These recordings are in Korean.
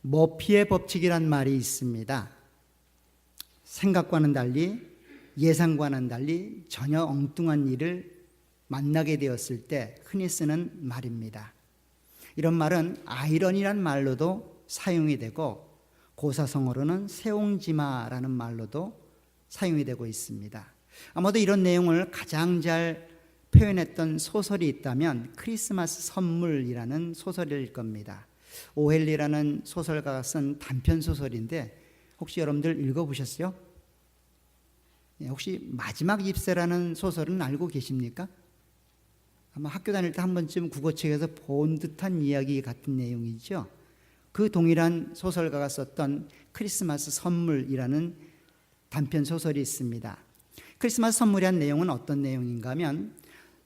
머피의 법칙이란 말이 있습니다. 생각과는 달리, 예상과는 달리 전혀 엉뚱한 일을 만나게 되었을 때 흔히 쓰는 말입니다. 이런 말은 아이러니란 말로도 사용이 되고 고사성어로는 세옹지마라는 말로도 사용이 되고 있습니다. 아마도 이런 내용을 가장 잘 표현했던 소설이 있다면 크리스마스 선물이라는 소설일 겁니다. 오헬리라는 소설가가 쓴 단편 소설인데 혹시 여러분들 읽어보셨어요? 혹시 마지막 입새라는 소설은 알고 계십니까? 아마 학교 다닐 때 한 번쯤 국어책에서 본 듯한 이야기 같은 내용이죠. 그 동일한 소설가가 썼던 크리스마스 선물이라는 단편 소설이 있습니다. 크리스마스 선물이란 내용은 어떤 내용인가 하면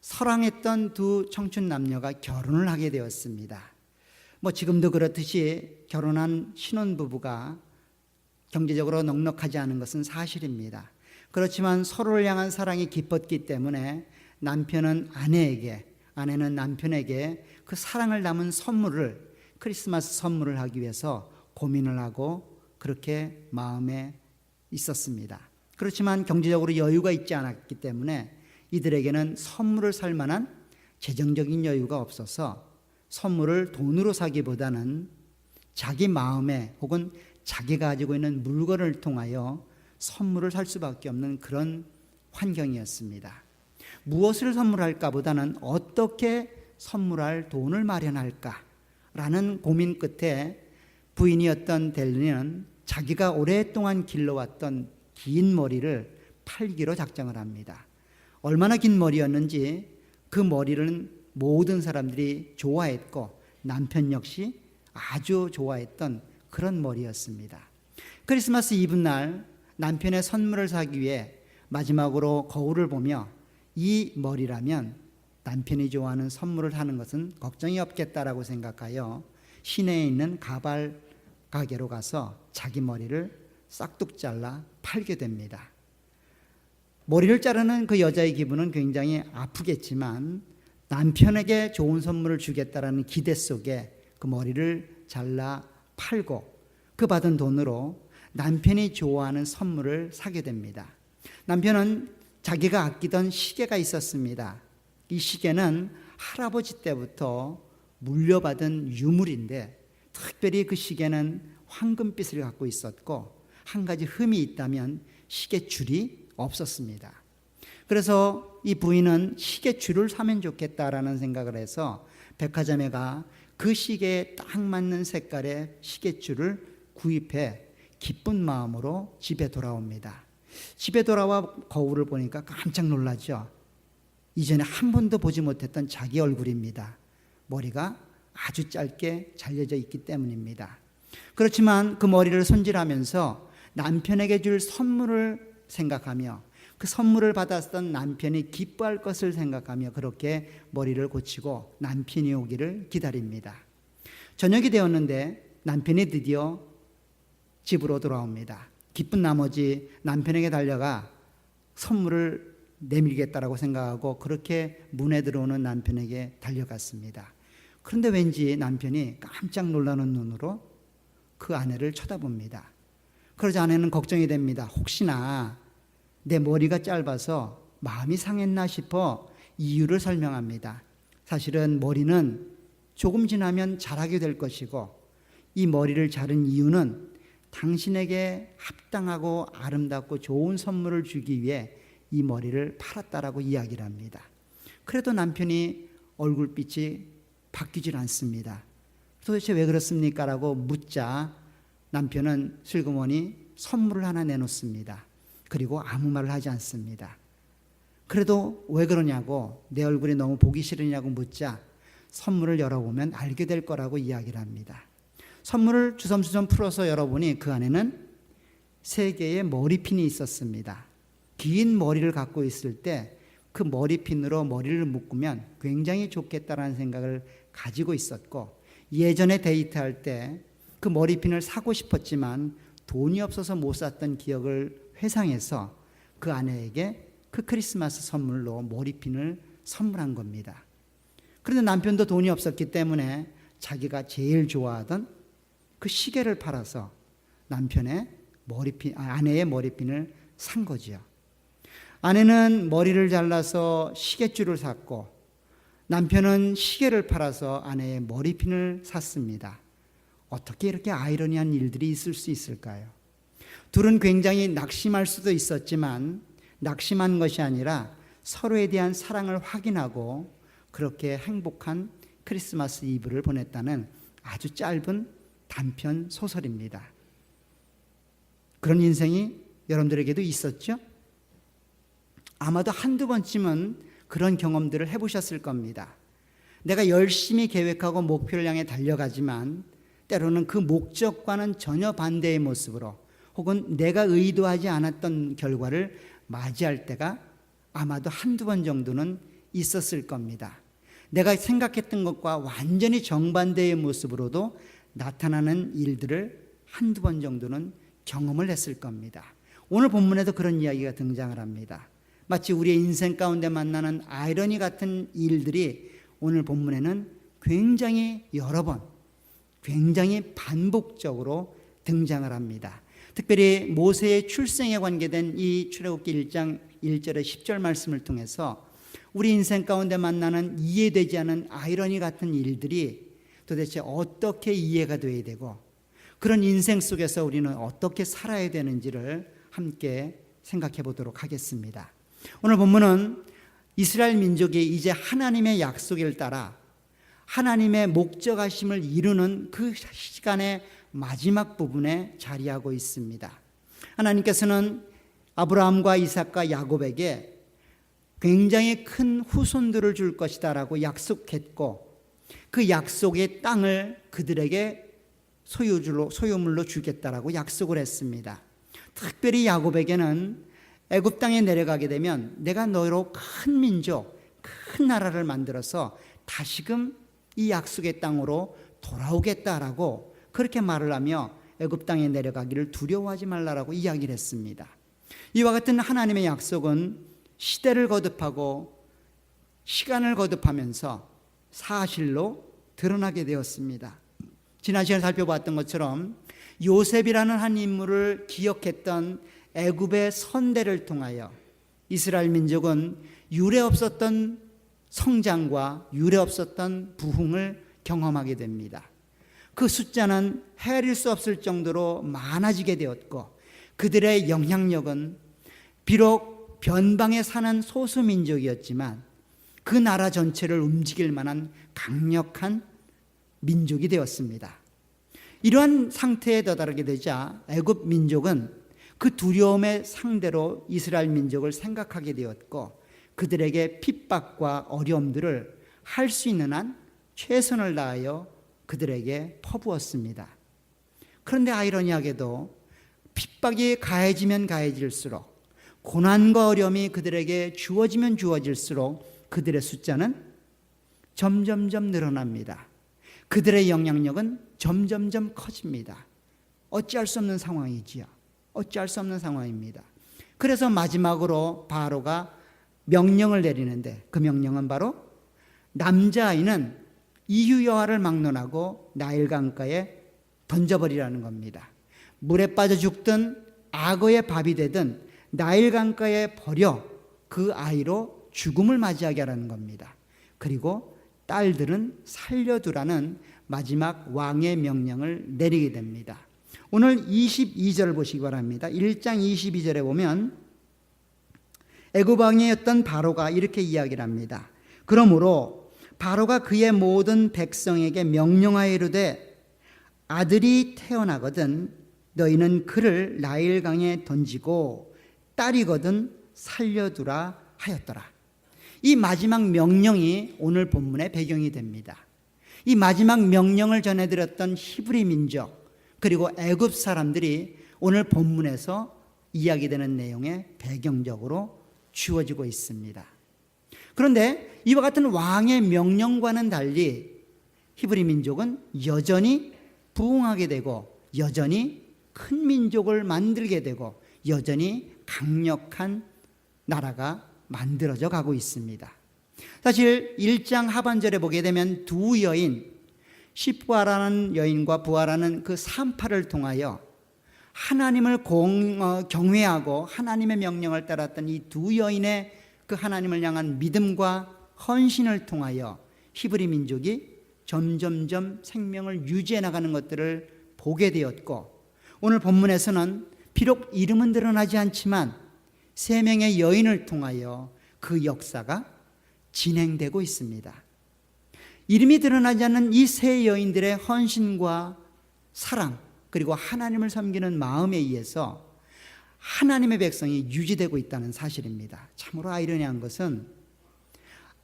사랑했던 두 청춘 남녀가 결혼을 하게 되었습니다. 지금도 그렇듯이 결혼한 신혼부부가 경제적으로 넉넉하지 않은 것은 사실입니다. 그렇지만 서로를 향한 사랑이 깊었기 때문에 남편은 아내에게, 아내는 남편에게 그 사랑을 담은 선물을, 크리스마스 선물을 하기 위해서 고민을 하고 그렇게 마음에 있었습니다. 그렇지만 경제적으로 여유가 있지 않았기 때문에 이들에게는 선물을 살 만한 재정적인 여유가 없어서 선물을 돈으로 사기보다는 자기 마음에 혹은 자기가 가지고 있는 물건을 통하여 선물을 살 수밖에 없는 그런 환경이었습니다. 무엇을 선물할까 보다는 어떻게 선물할 돈을 마련할까라는 고민 끝에 부인이었던 델리는 자기가 오랫동안 길러왔던 긴 머리를 팔기로 작정을 합니다. 얼마나 긴 머리였는지 그 머리는 모든 사람들이 좋아했고 남편 역시 아주 좋아했던 그런 머리였습니다. 크리스마스 이브날 남편의 선물을 사기 위해 마지막으로 거울을 보며 이 머리라면 남편이 좋아하는 선물을 하는 것은 걱정이 없겠다라고 생각하여 시내에 있는 가발 가게로 가서 자기 머리를 싹둑 잘라 팔게 됩니다. 머리를 자르는 그 여자의 기분은 굉장히 아프겠지만 남편에게 좋은 선물을 주겠다라는 기대 속에 그 머리를 잘라 팔고 그 받은 돈으로 남편이 좋아하는 선물을 사게 됩니다. 남편은 자기가 아끼던 시계가 있었습니다. 이 시계는 할아버지 때부터 물려받은 유물인데 특별히 그 시계는 황금빛을 갖고 있었고 한 가지 흠이 있다면 시계줄이 없었습니다. 그래서 이 부인은 시계줄을 사면 좋겠다라는 생각을 해서 백화점에 가 그 시계에 딱 맞는 색깔의 시계줄을 구입해 기쁜 마음으로 집에 돌아옵니다. 집에 돌아와 거울을 보니까 깜짝 놀라죠. 이전에 한 번도 보지 못했던 자기 얼굴입니다. 머리가 아주 짧게 잘려져 있기 때문입니다. 그렇지만 그 머리를 손질하면서 남편에게 줄 선물을 생각하며 그 선물을 받았던 남편이 기뻐할 것을 생각하며 그렇게 머리를 고치고 남편이 오기를 기다립니다. 저녁이 되었는데 남편이 드디어 집으로 돌아옵니다. 기쁜 나머지 남편에게 달려가 선물을 내밀겠다라고 생각하고 그렇게 문에 들어오는 남편에게 달려갔습니다. 그런데 왠지 남편이 깜짝 놀라는 눈으로 그 아내를 쳐다봅니다. 그러자 아내는 걱정이 됩니다. 혹시나 내 머리가 짧아서 마음이 상했나 싶어 이유를 설명합니다. 사실은 머리는 조금 지나면 자라게 될 것이고 이 머리를 자른 이유는 당신에게 합당하고 아름답고 좋은 선물을 주기 위해 이 머리를 팔았다라고 이야기를 합니다. 그래도 남편이 얼굴빛이 바뀌질 않습니다. 도대체 왜 그렇습니까? 라고 묻자 남편은 슬그머니 선물을 하나 내놓습니다. 그리고 아무 말을 하지 않습니다. 그래도 왜 그러냐고, 내 얼굴이 너무 보기 싫으냐고 묻자 선물을 열어보면 알게 될 거라고 이야기를 합니다. 선물을 주섬주섬 풀어서 열어보니 그 안에는 3개의 머리핀이 있었습니다. 긴 머리를 갖고 있을 때 그 머리핀으로 머리를 묶으면 굉장히 좋겠다라는 생각을 가지고 있었고, 예전에 데이트할 때 그 머리핀을 사고 싶었지만 돈이 없어서 못 샀던 기억을 회상해서 그 아내에게 그 크리스마스 선물로 머리핀을 선물한 겁니다. 그런데 남편도 돈이 없었기 때문에 자기가 제일 좋아하던 그 시계를 팔아서 남편의 아내의 머리핀을 산 거지요. 아내는 머리를 잘라서 시계줄을 샀고 남편은 시계를 팔아서 아내의 머리핀을 샀습니다. 어떻게 이렇게 아이러니한 일들이 있을 수 있을까요? 둘은 굉장히 낙심할 수도 있었지만 낙심한 것이 아니라 서로에 대한 사랑을 확인하고 그렇게 행복한 크리스마스 이브를 보냈다는 아주 짧은 단편 소설입니다. 그런 인생이 여러분들에게도 있었죠? 아마도 한두 번쯤은 그런 경험들을 해보셨을 겁니다. 내가 열심히 계획하고 목표를 향해 달려가지만 때로는 그 목적과는 전혀 반대의 모습으로 혹은 내가 의도하지 않았던 결과를 맞이할 때가 아마도 한두 번 정도는 있었을 겁니다. 내가 생각했던 것과 완전히 정반대의 모습으로도 나타나는 일들을 한두 번 정도는 경험을 했을 겁니다. 오늘 본문에도 그런 이야기가 등장을 합니다. 마치 우리의 인생 가운데 만나는 아이러니 같은 일들이 오늘 본문에는 굉장히 여러 번, 굉장히 반복적으로 등장을 합니다. 특별히 모세의 출생에 관계된 이 출애굽기 1장 1절에 10절 말씀을 통해서 우리 인생 가운데 만나는 이해되지 않은 아이러니 같은 일들이 도대체 어떻게 이해가 돼야 되고 그런 인생 속에서 우리는 어떻게 살아야 되는지를 함께 생각해 보도록 하겠습니다. 오늘 본문은 이스라엘 민족이 이제 하나님의 약속을 따라 하나님의 목적하심을 이루는 그 시간의 마지막 부분에 자리하고 있습니다. 하나님께서는 아브라함과 이삭과 야곱에게 굉장히 큰 후손들을 줄 것이다라고 약속했고 그 약속의 땅을 그들에게 소유물로 주겠다라고 약속을 했습니다. 특별히 야곱에게는 애굽 땅에 내려가게 되면 내가 너로 큰 민족, 큰 나라를 만들어서 다시금 이 약속의 땅으로 돌아오겠다라고 그렇게 말을 하며 애굽 땅에 내려가기를 두려워하지 말라라고 이야기를 했습니다. 이와 같은 하나님의 약속은 시대를 거듭하고 시간을 거듭하면서 사실로 드러나게 되었습니다. 지난 시간에 살펴봤던 것처럼 요셉이라는 한 인물을 기억했던 애굽의 선대를 통하여 이스라엘 민족은 유례없었던 성장과 유례없었던 부흥을 경험하게 됩니다. 그 숫자는 헤아릴 수 없을 정도로 많아지게 되었고 그들의 영향력은 비록 변방에 사는 소수민족이었지만 그 나라 전체를 움직일 만한 강력한 민족이 되었습니다. 이러한 상태에 도달하게 되자 애굽 민족은 그 두려움의 상대로 이스라엘 민족을 생각하게 되었고 그들에게 핍박과 어려움들을 할 수 있는 한 최선을 다하여 그들에게 퍼부었습니다. 그런데 아이러니하게도 핍박이 가해지면 가해질수록 고난과 어려움이 그들에게 주어지면 주어질수록 그들의 숫자는 점점점 늘어납니다. 그들의 영향력은 점점점 커집니다. 어찌할 수 없는 상황이지요. 어찌할 수 없는 상황입니다. 그래서 마지막으로 바로가 명령을 내리는데 그 명령은 바로 남자아이는 이후 여하를 막론하고 나일 강가에 던져버리라는 겁니다. 물에 빠져 죽든 악어의 밥이 되든 나일 강가에 버려 그 아이로 죽음을 맞이하게 하라는 겁니다. 그리고 딸들은 살려두라는 마지막 왕의 명령을 내리게 됩니다. 오늘 22절을 보시기 바랍니다. 1장 22절에 보면 애굽 왕이었던 바로가 이렇게 이야기를 합니다. 그러므로 바로가 그의 모든 백성에게 명령하여 이르되 아들이 태어나거든 너희는 그를 나일강에 던지고 딸이거든 살려두라 하였더라. 이 마지막 명령이 오늘 본문의 배경이 됩니다. 이 마지막 명령을 전해드렸던 히브리 민족 그리고 애굽 사람들이 오늘 본문에서 이야기되는 내용의 배경적으로 주어지고 있습니다. 그런데 이와 같은 왕의 명령과는 달리 히브리 민족은 여전히 부흥하게 되고 여전히 큰 민족을 만들게 되고 여전히 강력한 나라가 만들어져 가고 있습니다. 사실 1장 하반절에 보게 되면 두 여인 시부아라는 여인과 부아라는 그 산파를 통하여 하나님을 경외하고 하나님의 명령을 따랐던 이 두 여인의 그 하나님을 향한 믿음과 헌신을 통하여 히브리 민족이 점점점 생명을 유지해 나가는 것들을 보게 되었고, 오늘 본문에서는 비록 이름은 드러나지 않지만 세 명의 여인을 통하여 그 역사가 진행되고 있습니다. 이름이 드러나지 않는 이 세 여인들의 헌신과 사랑, 그리고 하나님을 섬기는 마음에 의해서 하나님의 백성이 유지되고 있다는 사실입니다. 참으로 아이러니한 것은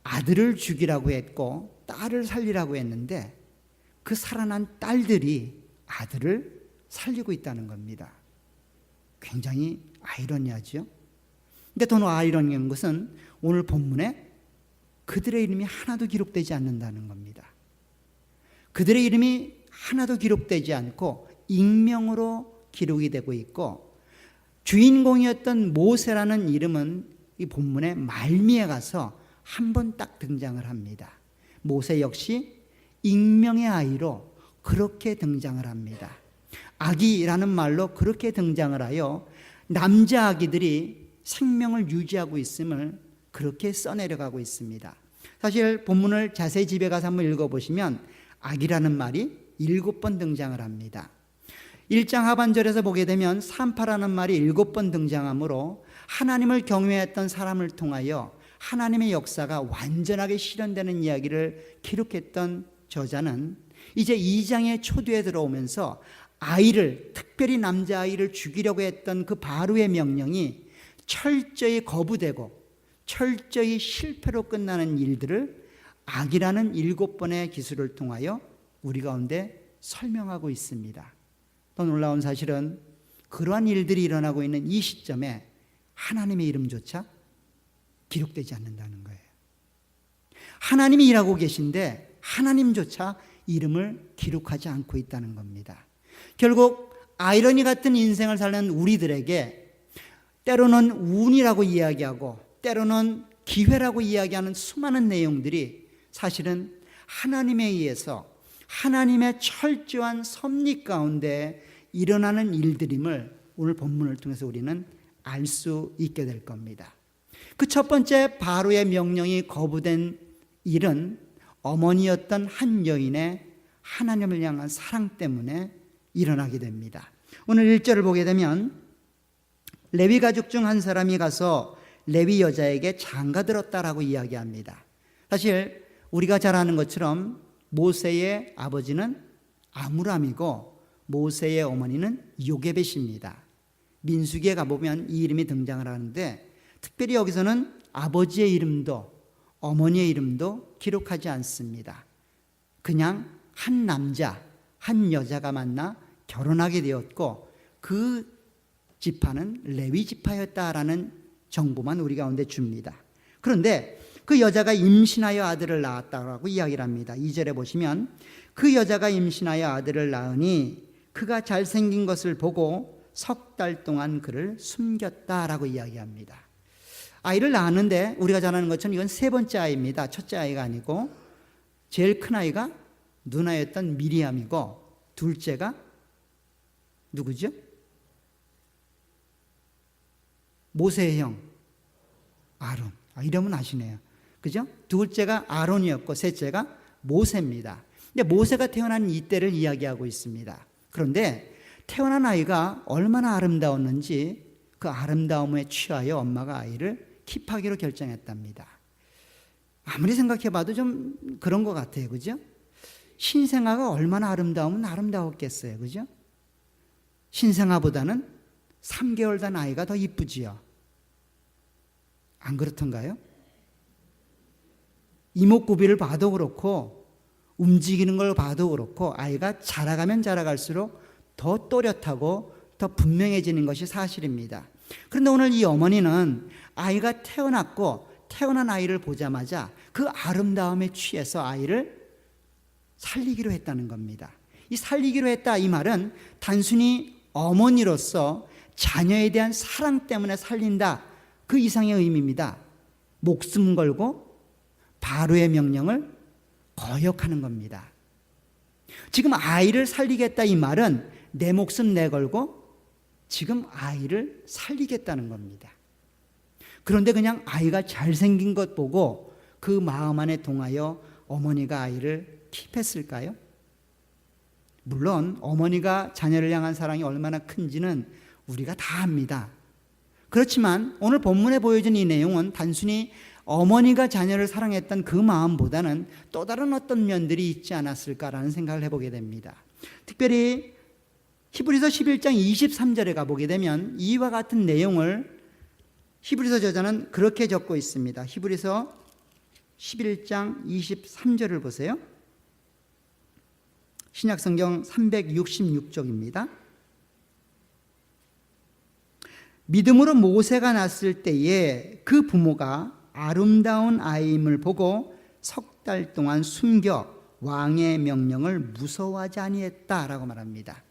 아들을 죽이라고 했고 딸을 살리라고 했는데 그 살아난 딸들이 아들을 살리고 있다는 겁니다. 굉장히 아이러니하죠. 근데 더 아이러니한 것은 오늘 본문에 그들의 이름이 하나도 기록되지 않는다는 겁니다. 그들의 이름이 하나도 기록되지 않고 익명으로 기록이 되고 있고, 주인공이었던 모세라는 이름은 이 본문의 말미에 가서 한 번 딱 등장을 합니다. 모세 역시 익명의 아이로 그렇게 등장을 합니다. 아기라는 말로 그렇게 등장을 하여 남자 아기들이 생명을 유지하고 있음을 그렇게 써내려가고 있습니다. 사실 본문을 자세히 집에 가서 한번 읽어보시면 아기라는 말이 7번 등장을 합니다. 1장 하반절에서 보게 되면 산파라는 말이 7번 등장하므로 하나님을 경외했던 사람을 통하여 하나님의 역사가 완전하게 실현되는 이야기를 기록했던 저자는 이제 2장의 초두에 들어오면서 아이를, 특별히 남자아이를 죽이려고 했던 그 바로의 명령이 철저히 거부되고 철저히 실패로 끝나는 일들을 악이라는 7번의 기술을 통하여 우리 가운데 설명하고 있습니다. 더 놀라운 사실은 그러한 일들이 일어나고 있는 이 시점에 하나님의 이름조차 기록되지 않는다는 거예요. 하나님이 일하고 계신데 하나님조차 이름을 기록하지 않고 있다는 겁니다. 결국 아이러니 같은 인생을 사는 우리들에게 때로는 운이라고 이야기하고 때로는 기회라고 이야기하는 수많은 내용들이 사실은 하나님에 의해서 하나님의 철저한 섭리 가운데 일어나는 일들임을 오늘 본문을 통해서 우리는 알 수 있게 될 겁니다. 그 첫 번째 바로의 명령이 거부된 일은 어머니였던 한 여인의 하나님을 향한 사랑 때문에 일어나게 됩니다. 오늘 1절을 보게 되면 레위 가족 중 한 사람이 가서 레위 여자에게 장가들었다라고 이야기합니다. 사실 우리가 잘 아는 것처럼 모세의 아버지는 아므람이고 모세의 어머니는 요게벳입니다. 민수기에 가보면 이 이름이 등장을 하는데 특별히 여기서는 아버지의 이름도 어머니의 이름도 기록하지 않습니다. 그냥 한 남자, 한 여자가 만나 결혼하게 되었고 그 지파는 레위 지파였다라는 정보만 우리 가운데 줍니다. 그런데 그 여자가 임신하여 아들을 낳았다고 이야기를 합니다. 2절에 보시면 그 여자가 임신하여 아들을 낳으니 그가 잘생긴 것을 보고 석 달 동안 그를 숨겼다라고 이야기합니다. 아이를 낳았는데 우리가 잘 아는 것처럼 이건 세 번째 아이입니다. 첫째 아이가 아니고 제일 큰 아이가 누나였던 미리암이고 둘째가 누구죠? 모세의 형 아론. 이름은 아시네요. 그죠? 둘째가 아론이었고 셋째가 모세입니다. 근데 모세가 태어난 이때를 이야기하고 있습니다. 그런데 태어난 아이가 얼마나 아름다웠는지 그 아름다움에 취하여 엄마가 아이를 킵하기로 결정했답니다. 아무리 생각해봐도 좀 그런 것 같아요. 그죠? 신생아가 얼마나 아름다우면 아름다웠겠어요. 그죠? 신생아보다는 3개월 된 아이가 더 이쁘지요. 안 그렇던가요? 이목구비를 봐도 그렇고 움직이는 걸 봐도 그렇고 아이가 자라가면 자라갈수록 더 또렷하고 더 분명해지는 것이 사실입니다. 그런데 오늘 이 어머니는 아이가 태어났고 태어난 아이를 보자마자 그 아름다움에 취해서 아이를 살리기로 했다는 겁니다. 이 살리기로 했다 이 말은 단순히 어머니로서 자녀에 대한 사랑 때문에 살린다 그 이상의 의미입니다. 목숨 걸고 바로의 명령을 거역하는 겁니다. 지금 아이를 살리겠다 이 말은 내 목숨 내걸고 지금 아이를 살리겠다는 겁니다. 그런데 그냥 아이가 잘생긴 것 보고 그 마음 안에 동하여 어머니가 아이를 킵했을까요? 물론 어머니가 자녀를 향한 사랑이 얼마나 큰지는 우리가 다 압니다. 그렇지만 오늘 본문에 보여준 이 내용은 단순히 어머니가 자녀를 사랑했던 그 마음보다는 또 다른 어떤 면들이 있지 않았을까라는 생각을 해보게 됩니다. 특별히 히브리서 11장 23절에 가보게 되면 이와 같은 내용을 히브리서 저자는 그렇게 적고 있습니다. 히브리서 11장 23절을 보세요. 신약성경 366쪽입니다. 믿음으로 모세가 낳았을 때에 그 부모가 아름다운 아이임을 보고 석 달 동안 숨겨 왕의 명령을 무서워하지 아니했다라고 말합니다.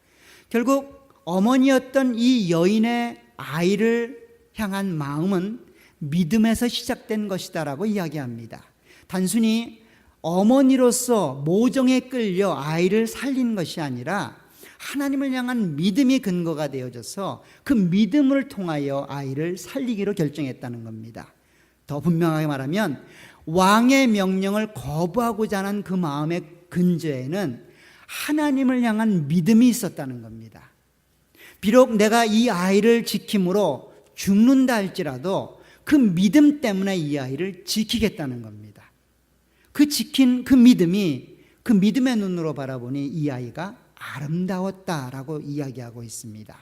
결국 어머니였던 이 여인의 아이를 향한 마음은 믿음에서 시작된 것이다라고 이야기합니다. 단순히 어머니로서 모정에 끌려 아이를 살린 것이 아니라 하나님을 향한 믿음이 근거가 되어져서 그 믿음을 통하여 아이를 살리기로 결정했다는 겁니다. 더 분명하게 말하면 왕의 명령을 거부하고자 하는 그 마음의 근저에는 하나님을 향한 믿음이 있었다는 겁니다. 비록 내가 이 아이를 지킴으로 죽는다 할지라도 그 믿음 때문에 이 아이를 지키겠다는 겁니다. 그 지킨 그 믿음이 그 믿음의 눈으로 바라보니 이 아이가 아름다웠다라고 이야기하고 있습니다.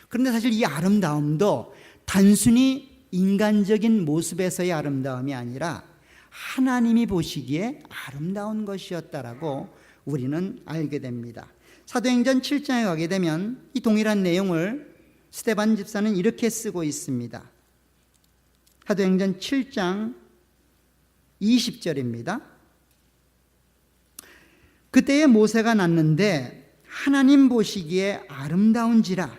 그런데 사실 이 아름다움도 단순히 인간적인 모습에서의 아름다움이 아니라 하나님이 보시기에 아름다운 것이었다라고 우리는 알게 됩니다. 사도행전 7장에 가게 되면 이 동일한 내용을 스데반 집사는 이렇게 쓰고 있습니다. 사도행전 7장 20절입니다. 그때에 모세가 낳는데 하나님 보시기에 아름다운지라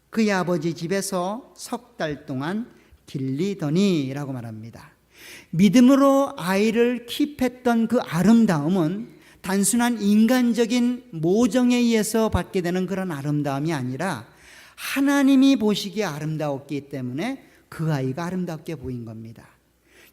그의 아버지 집에서 석 달 동안 길리더니 라고 말합니다. 믿음으로 아이를 킵했던 그 아름다움은 단순한 인간적인 모정에 의해서 받게 되는 그런 아름다움이 아니라 하나님이 보시기에 아름다웠기 때문에 그 아이가 아름답게 보인 겁니다.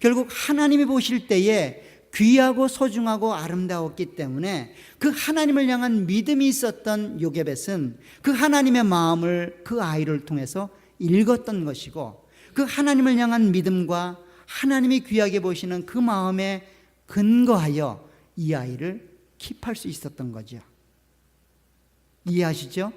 결국 하나님이 보실 때에 귀하고 소중하고 아름다웠기 때문에 그 하나님을 향한 믿음이 있었던 요게벳은 그 하나님의 마음을 그 아이를 통해서 읽었던 것이고 그 하나님을 향한 믿음과 하나님이 귀하게 보시는 그 마음에 근거하여 이 아이를 킵할 수 있었던 거죠. 이해하시죠?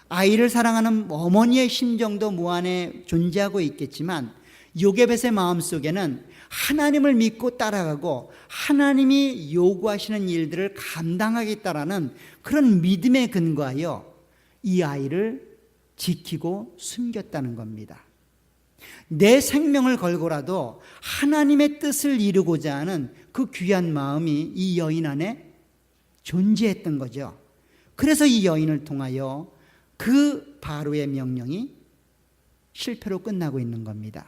아이를 사랑하는 어머니의 심정도 무한에 존재하고 있겠지만 요게벳의 마음속에는 하나님을 믿고 따라가고 하나님이 요구하시는 일들을 감당하겠다라는 그런 믿음에 근거하여 이 아이를 지키고 숨겼다는 겁니다. 내 생명을 걸고라도 하나님의 뜻을 이루고자 하는 그 귀한 마음이 이 여인 안에 존재했던 거죠. 그래서 이 여인을 통하여 그 바로의 명령이 실패로 끝나고 있는 겁니다.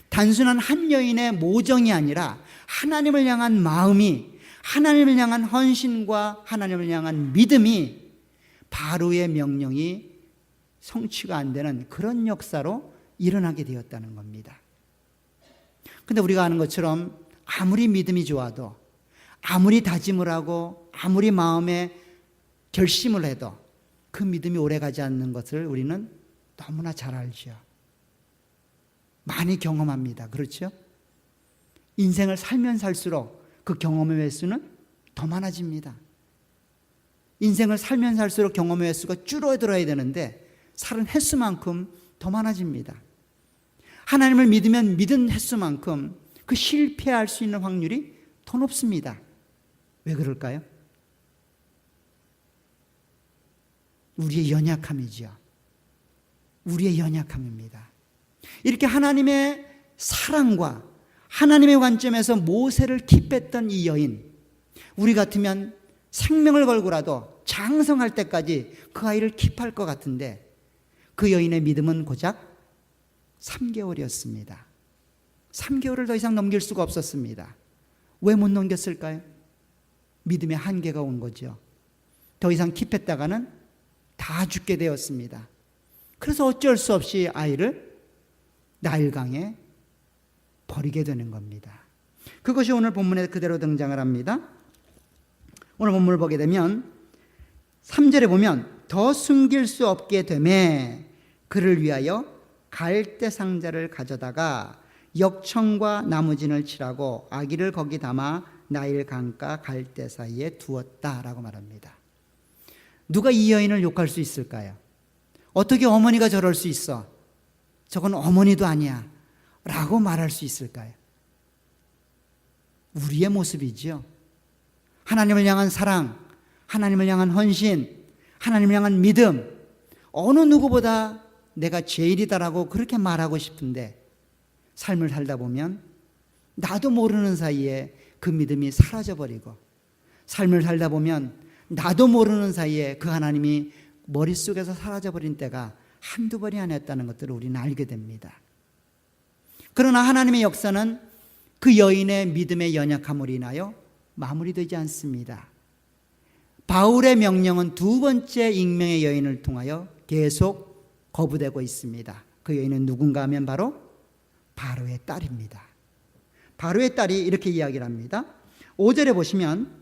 단순한 한 여인의 모정이 아니라 하나님을 향한 마음이, 하나님을 향한 헌신과 하나님을 향한 믿음이 바로의 명령이 성취가 안 되는 그런 역사로 일어나게 되었다는 겁니다. 그런데 우리가 아는 것처럼 아무리 믿음이 좋아도, 아무리 다짐을 하고, 아무리 마음에 결심을 해도 그 믿음이 오래가지 않는 것을 우리는 너무나 잘 알죠. 많이 경험합니다. 그렇죠? 인생을 살면 살수록 그 경험의 횟수는 더 많아집니다. 인생을 살면 살수록 경험의 횟수가 줄어들어야 되는데 살은 횟수만큼 더 많아집니다. 하나님을 믿으면 믿은 횟수만큼 그 실패할 수 있는 확률이 더 높습니다. 왜 그럴까요? 우리의 연약함이죠. 우리의 연약함입니다. 이렇게 하나님의 사랑과 하나님의 관점에서 모세를 킵했던 이 여인, 우리 같으면 생명을 걸고라도 장성할 때까지 그 아이를 킵할 것 같은데 그 여인의 믿음은 고작 3개월이었습니다. 3개월을 더 이상 넘길 수가 없었습니다. 왜 못 넘겼을까요? 믿음의 한계가 온 거죠. 더 이상 킵했다가는 다 죽게 되었습니다. 그래서 어쩔 수 없이 아이를 나일강에 버리게 되는 겁니다. 그것이 오늘 본문에 그대로 등장을 합니다. 오늘 본문을 보게 되면 3절에 보면 더 숨길 수 없게 되매 그를 위하여 갈대 상자를 가져다가 역청과 나무진을 칠하고 아기를 거기 담아 나일 강가 갈대 사이에 두었다라고 말합니다. 누가 이 여인을 욕할 수 있을까요? 어떻게 어머니가 저럴 수 있어? 저건 어머니도 아니야 라고 말할 수 있을까요? 우리의 모습이죠. 하나님을 향한 사랑, 하나님을 향한 헌신, 하나님을 향한 믿음, 어느 누구보다 내가 제일이다라고 그렇게 말하고 싶은데 삶을 살다 보면 나도 모르는 사이에 그 믿음이 사라져버리고, 삶을 살다 보면 나도 모르는 사이에 그 하나님이 머릿속에서 사라져버린 때가 한두 번이 아니었다는 것들을 우리는 알게 됩니다. 그러나 하나님의 역사는 그 여인의 믿음의 연약함으로 인하여 마무리되지 않습니다. 바울의 명령은 두 번째 익명의 여인을 통하여 계속 거부되고 있습니다. 그 여인은 누군가 하면 바로 바로의 딸입니다. 바로의 딸이 이렇게 이야기를 합니다. 5절에 보시면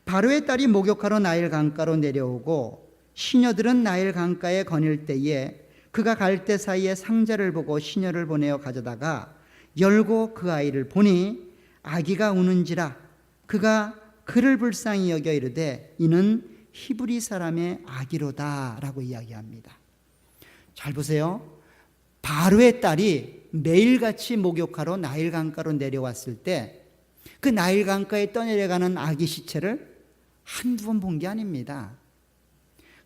바로의 딸이 목욕하러 나일 강가로 내려오고 시녀들은 나일 강가에 거닐 때에 그가 갈대 사이에 상자를 보고 시녀를 보내어 가져다가 열고 그 아이를 보니 아기가 우는지라 그가 그를 불쌍히 여겨 이르되 이는 히브리 사람의 아기로다 라고 이야기합니다. 잘 보세요. 바로의 딸이 매일같이 목욕하러 나일 강가로 내려왔을 때 그 나일 강가에 떠내려가는 아기 시체를 한두 번 본 게 아닙니다.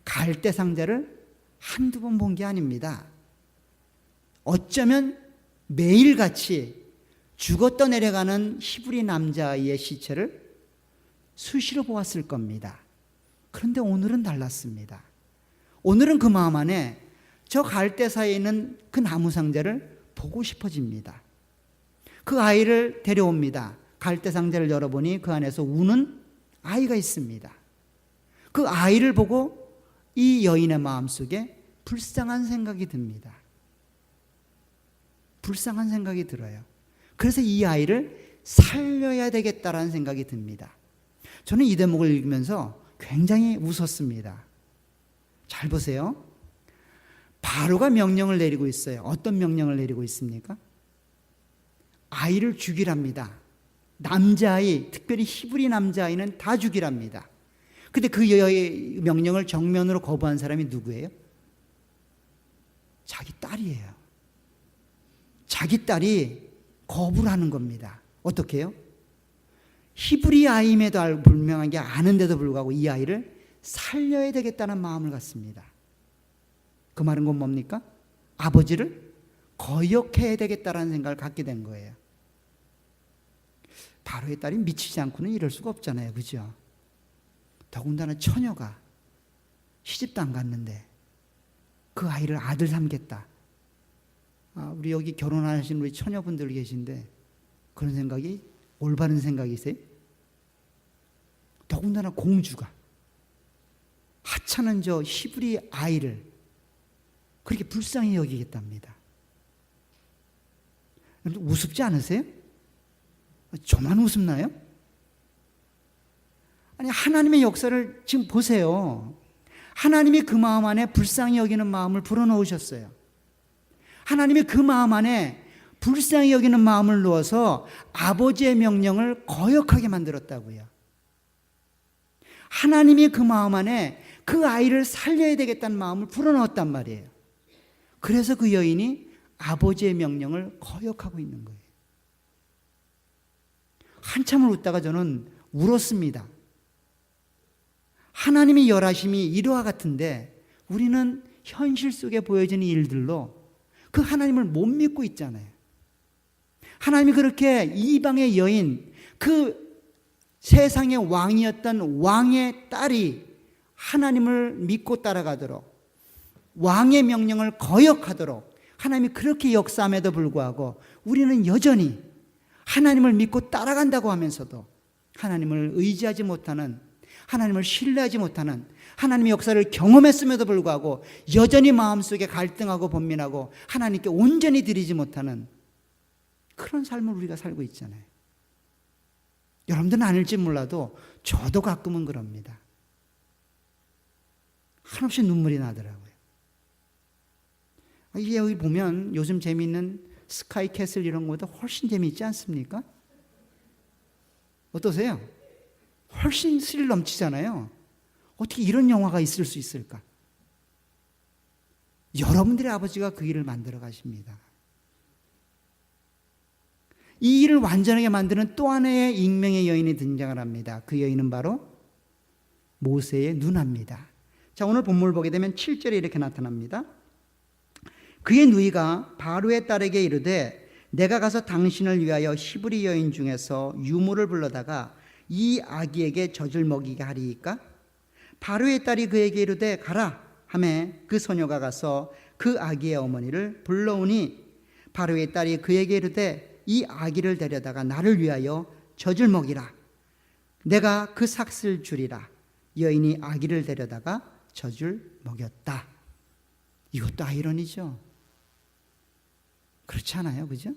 갈대 상자를 한두 번 본 게 아닙니다. 어쩌면 매일같이 죽어 떠내려가는 히브리 남자아이의 시체를 수시로 보았을 겁니다. 그런데 오늘은 달랐습니다. 오늘은 그 마음 안에 저 갈대 사이에 있는 그 나무 상자를 보고 싶어집니다. 그 아이를 데려옵니다. 갈대 상자를 열어보니 그 안에서 우는 아이가 있습니다. 그 아이를 보고 이 여인의 마음속에 불쌍한 생각이 듭니다. 불쌍한 생각이 들어요. 그래서 이 아이를 살려야 되겠다라는 생각이 듭니다. 저는 이 대목을 읽으면서 굉장히 웃었습니다. 잘 보세요. 바로가 명령을 내리고 있어요. 어떤 명령을 내리고 있습니까? 아이를 죽이랍니다. 남자아이, 특별히 히브리 남자아이는 다 죽이랍니다. 근데 그 명령을 정면으로 거부한 사람이 누구예요? 자기 딸이에요. 자기 딸이 거부를 하는 겁니다. 어떻게 해요? 히브리 아이임에도 불명하게 아는데도 불구하고 이 아이를 살려야 되겠다는 마음을 갖습니다. 그 말은 곧 뭡니까? 아버지를 거역해야 되겠다는 생각을 갖게 된 거예요. 바로의 딸이 미치지 않고는 이럴 수가 없잖아요. 그죠? 더군다나 처녀가 시집도 안 갔는데 그 아이를 아들 삼겠다. 우리 여기 결혼하신 우리 처녀분들 계신데 그런 생각이 올바른 생각이세요? 더군다나 공주가 하찮은 저 히브리 아이를 그렇게 불쌍히 여기겠답니다. 우습지 않으세요? 저만 웃음나요? 아니, 하나님의 역사를 지금 보세요. 하나님이 그 마음 안에 불쌍히 여기는 마음을 불어넣으셨어요. 하나님이 그 마음 안에 불쌍히 여기는 마음을 넣어서 아버지의 명령을 거역하게 만들었다고요. 하나님이 그 마음 안에 그 아이를 살려야 되겠다는 마음을 불어넣었단 말이에요. 그래서 그 여인이 아버지의 명령을 거역하고 있는 거예요. 한참을 웃다가 저는 울었습니다. 하나님의 열하심이 이러와 같은데 우리는 현실 속에 보여지는 일들로 그 하나님을 못 믿고 있잖아요. 하나님이 그렇게 이방의 여인, 그 세상의 왕이었던 왕의 딸이 하나님을 믿고 따라가도록, 왕의 명령을 거역하도록 하나님이 그렇게 역사함에도 불구하고 우리는 여전히 하나님을 믿고 따라간다고 하면서도 하나님을 의지하지 못하는, 하나님을 신뢰하지 못하는, 하나님의 역사를 경험했음에도 불구하고 여전히 마음속에 갈등하고 번민하고 하나님께 온전히 드리지 못하는 그런 삶을 우리가 살고 있잖아요. 여러분들은 아닐지 몰라도 저도 가끔은 그럽니다. 한없이 눈물이 나더라고요. 이게 여기 보면 요즘 재미있는 스카이캐슬 이런 것보다 훨씬 재미있지 않습니까? 어떠세요? 훨씬 스릴 넘치잖아요. 어떻게 이런 영화가 있을 수 있을까? 여러분들의 아버지가 그 일을 만들어 가십니다. 이 일을 완전하게 만드는 또 하나의 익명의 여인이 등장을 합니다. 그 여인은 바로 모세의 누나입니다. 자, 오늘 본문을 보게 되면 7절에 이렇게 나타납니다. 그의 누이가 바로의 딸에게 이르되 내가 가서 당신을 위하여 히브리 여인 중에서 유모를 불러다가 이 아기에게 젖을 먹이게 하리이까? 바로의 딸이 그에게 이르되 가라 하매 그 소녀가 가서 그 아기의 어머니를 불러오니 바로의 딸이 그에게 이르되 이 아기를 데려다가 나를 위하여 젖을 먹이라. 내가 그 삭슬 주리라. 여인이 아기를 데려다가 젖을 먹였다. 이것도 아이러니죠. 그렇지 않아요? 그죠?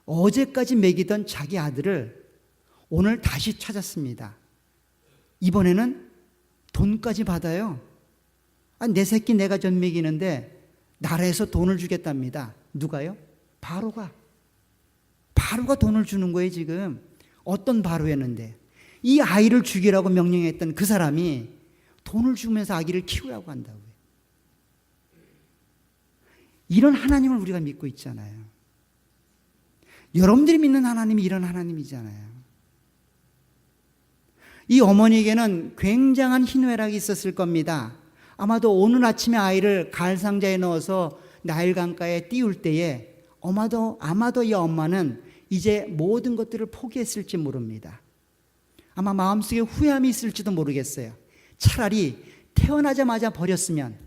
어제까지 먹이던 자기 아들을 오늘 다시 찾았습니다. 이번에는 돈까지 받아요. 내 새끼 내가 젖 먹이는데 나라에서 돈을 주겠답니다. 누가요? 바로가 돈을 주는 거예요. 지금 어떤 바로였는데 이 아이를 죽이라고 명령했던 그 사람이 돈을 주면서 아기를 키우라고 한다고요. 이런 하나님을 우리가 믿고 있잖아요. 여러분들이 믿는 하나님이 이런 하나님이잖아요. 이 어머니에게는 굉장한 희노애락이 있었을 겁니다. 아마도 오늘 아침에 아이를 가을상자에 넣어서 나일강가에 띄울 때에 아마도 이 엄마는 이제 모든 것들을 포기했을지 모릅니다. 아마 마음속에 후회함이 있을지도 모르겠어요. 차라리 태어나자마자 버렸으면,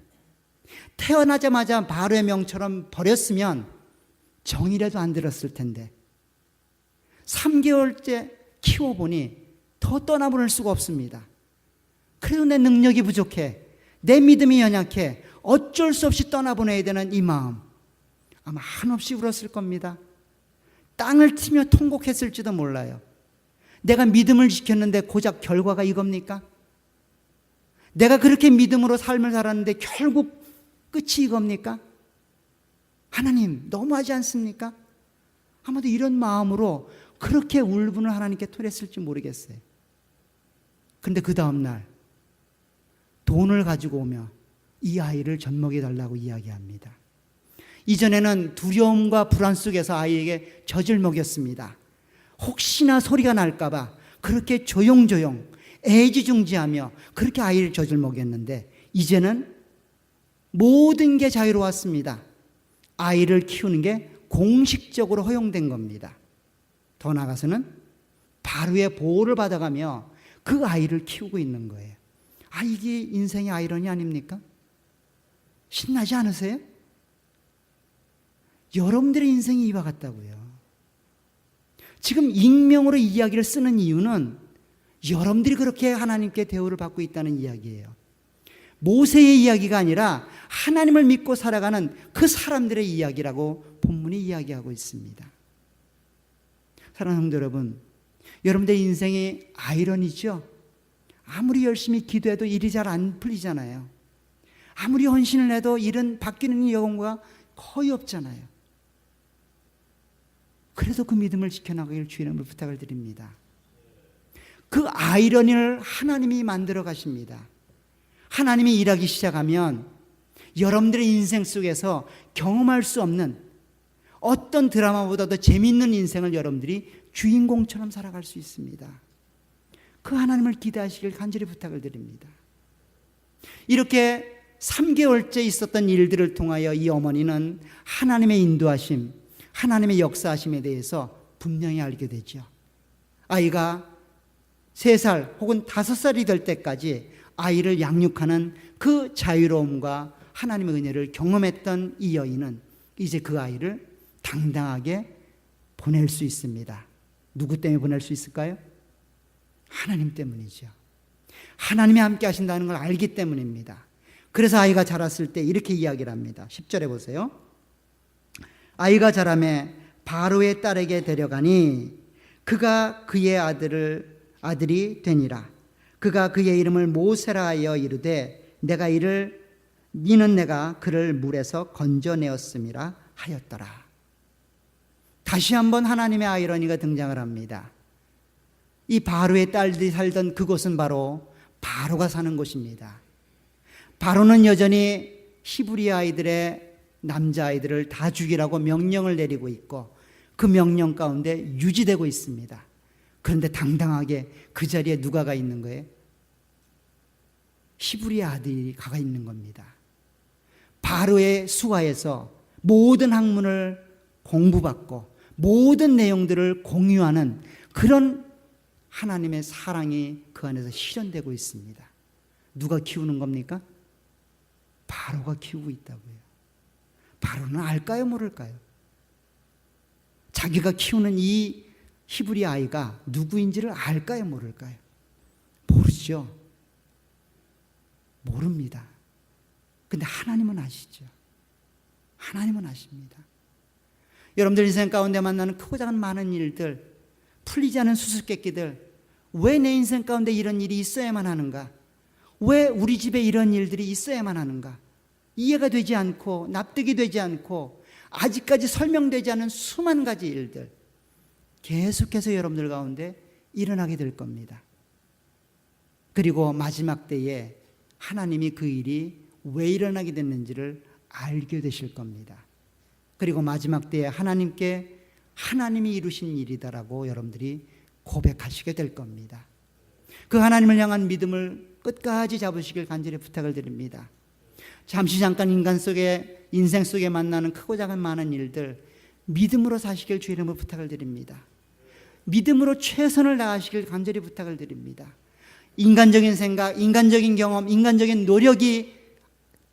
태어나자마자 바로의 명처럼 버렸으면 정이라도 안 들었을 텐데 3개월째 키워보니 더 떠나보낼 수가 없습니다. 그래도 내 능력이 부족해, 내 믿음이 연약해, 어쩔 수 없이 떠나보내야 되는 이 마음, 아마 한없이 울었을 겁니다. 땅을 치며 통곡했을지도 몰라요. 내가 믿음을 지켰는데 고작 결과가 이겁니까? 내가 그렇게 믿음으로 삶을 살았는데 결국 끝이 이겁니까? 하나님 너무하지 않습니까? 아마도 이런 마음으로 그렇게 울분을 하나님께 토했을지 모르겠어요. 그런데 그 다음날 돈을 가지고 오며 이 아이를 젖먹여 달라고 이야기합니다. 이전에는 두려움과 불안 속에서 아이에게 젖을 먹였습니다. 혹시나 소리가 날까봐 그렇게 조용조용 애지중지하며 그렇게 아이를 젖을 먹였는데 이제는 모든 게 자유로웠습니다. 아이를 키우는 게 공식적으로 허용된 겁니다. 더 나아가서는 바로의 보호를 받아가며 그 아이를 키우고 있는 거예요. 이게 인생의 아이러니 아닙니까? 신나지 않으세요? 여러분들의 인생이 이와 같다고요. 지금 익명으로 이야기를 쓰는 이유는 여러분들이 그렇게 하나님께 대우를 받고 있다는 이야기예요. 모세의 이야기가 아니라 하나님을 믿고 살아가는 그 사람들의 이야기라고 본문이 이야기하고 있습니다. 사랑하는 성도 여러분, 여러분들의 인생이 아이러니죠. 아무리 열심히 기도해도 일이 잘 안 풀리잖아요. 아무리 헌신을 해도 일은 바뀌는 경우가 거의 없잖아요. 그래서 그 믿음을 지켜나가길 주의 이름으로 부탁을 드립니다. 그 아이러니를 하나님이 만들어 가십니다. 하나님이 일하기 시작하면 여러분들의 인생 속에서 경험할 수 없는 어떤 드라마보다도 재미있는 인생을 여러분들이 주인공처럼 살아갈 수 있습니다. 그 하나님을 기대하시길 간절히 부탁을 드립니다. 이렇게 3개월째 있었던 일들을 통하여 이 어머니는 하나님의 인도하심, 하나님의 역사하심에 대해서 분명히 알게 되죠. 아이가 3살 혹은 5살이 될 때까지 아이를 양육하는 그 자유로움과 하나님의 은혜를 경험했던 이 여인은 이제 그 아이를 당당하게 보낼 수 있습니다. 누구 때문에 보낼 수 있을까요? 하나님 때문이죠. 하나님이 함께 하신다는 걸 알기 때문입니다. 그래서 아이가 자랐을 때 이렇게 이야기를 합니다. 10절에 보세요. 아이가 자라매 바로의 딸에게 데려가니 그가 그의 아들이 되니라. 그가 그의 이름을 모세라 하여 이르되 이는 내가 그를 물에서 건져내었음이라 하였더라. 다시 한번 하나님의 아이러니가 등장을 합니다. 이 바로의 딸들이 살던 그곳은 바로 바로가 사는 곳입니다. 바로는 여전히 히브리 아이들의 남자아이들을 다 죽이라고 명령을 내리고 있고 그 명령 가운데 유지되고 있습니다. 그런데 당당하게 그 자리에 누가 가 있는 거예요? 히브리 아들이 가 있는 겁니다. 바로의 수하에서 모든 학문을 공부받고 모든 내용들을 공유하는 그런 하나님의 사랑이 그 안에서 실현되고 있습니다. 누가 키우는 겁니까? 바로가 키우고 있다고요. 바로는 알까요, 모를까요? 자기가 키우는 이 히브리 아이가 누구인지를 알까요, 모를까요? 모르죠. 모릅니다. 근데 하나님은 아시죠. 하나님은 아십니다. 여러분들 인생 가운데 만나는 크고 작은 많은 일들, 풀리지 않은 수수께끼들, 왜 내 인생 가운데 이런 일이 있어야만 하는가? 왜 우리 집에 이런 일들이 있어야만 하는가? 이해가 되지 않고 납득이 되지 않고 아직까지 설명되지 않은 수만 가지 일들 계속해서 여러분들 가운데 일어나게 될 겁니다. 그리고 마지막 때에 하나님이 그 일이 왜 일어나게 됐는지를 알게 되실 겁니다. 그리고 마지막 때에 하나님이 이루신 일이다라고 여러분들이 고백하시게 될 겁니다. 그 하나님을 향한 믿음을 끝까지 잡으시길 간절히 부탁을 드립니다. 잠깐 인생 속에 만나는 크고 작은 많은 일들 믿음으로 사시길 주의 이름으로 부탁을 드립니다. 믿음으로 최선을 다하시길 간절히 부탁을 드립니다. 인간적인 생각, 인간적인 경험, 인간적인 노력이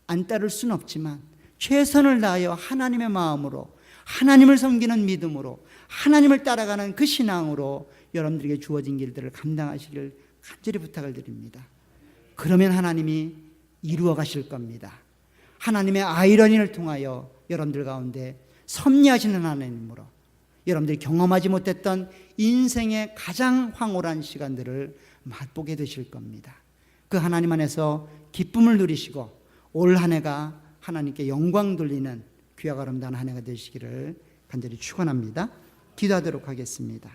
안 따를 수는 없지만 최선을 다하여 하나님의 마음으로, 하나님을 섬기는 믿음으로, 하나님을 따라가는 그 신앙으로 여러분들에게 주어진 길들을 감당하시길 간절히 부탁을 드립니다. 그러면 하나님이 이루어 가실 겁니다. 하나님의 아이러니를 통하여 여러분들 가운데 섭리하시는 하나님으로 여러분들이 경험하지 못했던 인생의 가장 황홀한 시간들을 맛보게 되실 겁니다. 그 하나님 안에서 기쁨을 누리시고 올 한 해가 하나님께 영광 돌리는 귀하고 아름다운 한 해가 되시기를 간절히 축원합니다. 기도하도록 하겠습니다.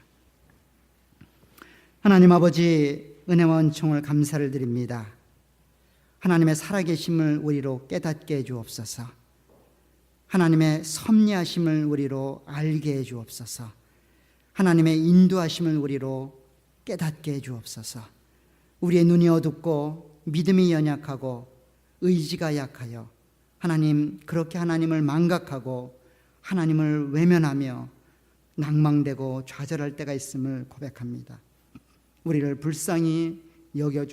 하나님 아버지, 은혜와 은총을 감사를 드립니다. 하나님의 살아계심을 우리로 깨닫게 해 주옵소서. 하나님의 섭리하심을 우리로 알게 해 주옵소서. 하나님의 인도하심을 우리로 깨닫게 해 주옵소서. 우리의 눈이 어둡고 믿음이 연약하고 의지가 약하여 하나님, 그렇게 하나님을 망각하고 하나님을 외면하며 낭망되고 좌절할 때가 있음을 고백합니다. 우리를 불쌍히 여겨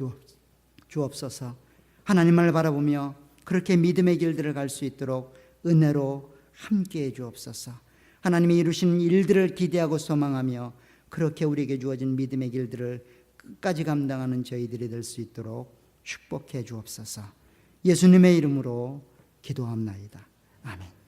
주옵소서. 하나님을 바라보며 그렇게 믿음의 길들을 갈 수 있도록 은혜로 함께해 주옵소서. 하나님이 이루신 일들을 기대하고 소망하며 그렇게 우리에게 주어진 믿음의 길들을 끝까지 감당하는 저희들이 될 수 있도록 축복해 주옵소서. 예수님의 이름으로 기도합나이다. 아멘.